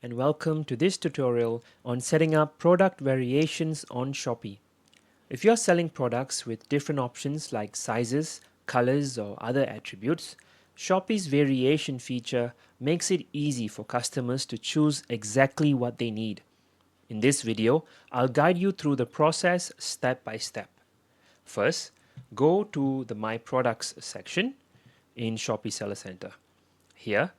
and welcome to this tutorial on setting up product variations on Shopee. If you're selling products with different options like sizes, colors or other attributes, Shopee's variation feature makes it easy for customers to choose exactly what they need. In this video, I'll guide you through the process step by step. First, go to the My Products section in Shopee Seller Center. Here,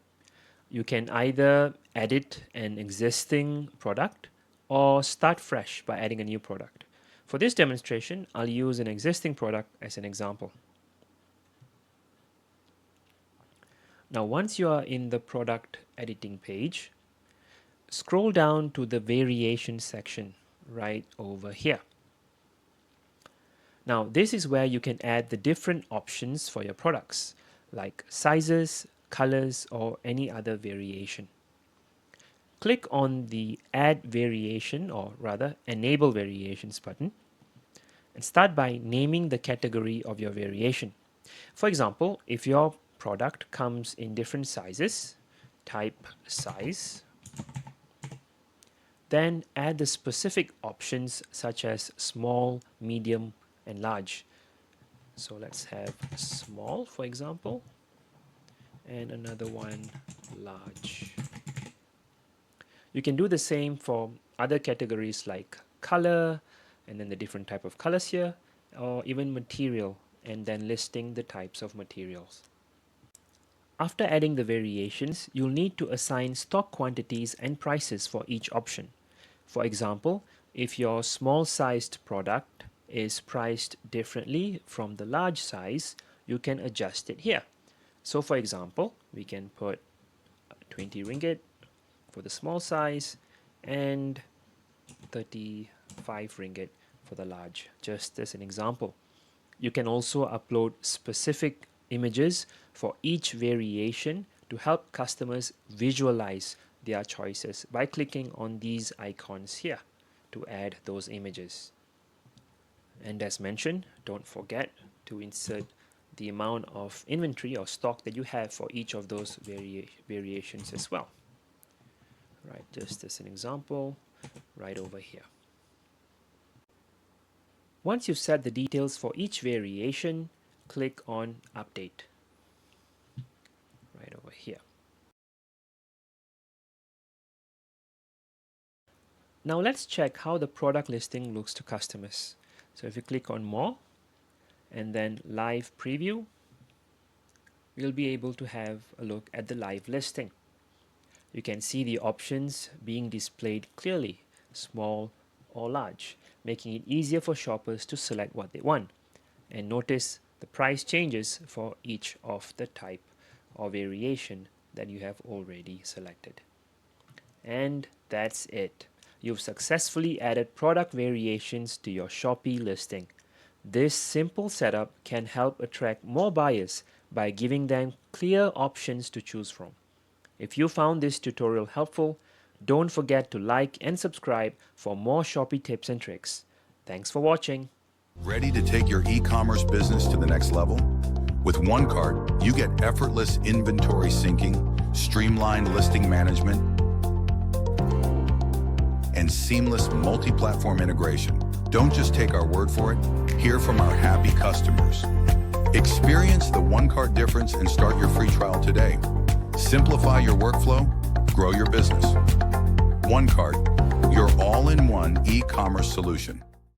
you can either edit an existing product or start fresh by adding a new product. For this demonstration, I'll use an existing product as an example. Now, once you are in the product editing page, scroll down to the variation section right over here. Now, this is where you can add the different options for your products, like sizes, colors, or any other variation. Click on the Add Variation, or rather Enable Variations button, and start by naming the category of your variation. For example, if your product comes in different sizes, type size, then add the specific options such as small, medium, and large. So let's have small, for example, and another one large. You can do the same for other categories like color, and then the different type of colors here, or even material, and then listing the types of materials. After adding the variations, you'll need to assign stock quantities and prices for each option. For example, if your small sized product is priced differently from the large size, you can adjust it here. So for example, we can put 20 ringgit for the small size and 35 ringgit for the large, just as an example. You can also upload specific images for each variation to help customers visualize their choices by clicking on these icons here to add those images. And as mentioned, don't forget to insert the amount of inventory or stock that you have for each of those variations as well. Right, just as an example, right over here. Once you've set the details for each variation, click on Update. Right over here. Now let's check how the product listing looks to customers. So if you click on More and then Live Preview, you'll be able to have a look at the live listing. You can see the options being displayed clearly, small or large, making it easier for shoppers to select what they want. And notice the price changes for each of the type or variation that you have already selected. And that's it. You've successfully added product variations to your Shopee listing. This simple setup can help attract more buyers by giving them clear options to choose from. If you found this tutorial helpful, don't forget to like and subscribe for more Shopee tips and tricks. Thanks for watching. Ready to take your e-commerce business to the next level? With OneCart, you get effortless inventory syncing, streamlined listing management, and seamless multi-platform integration. Don't just take our word for it. Hear from our happy customers. Experience the OneCart difference and start your free trial today. Simplify your workflow, grow your business. OneCart, your all-in-one e-commerce solution.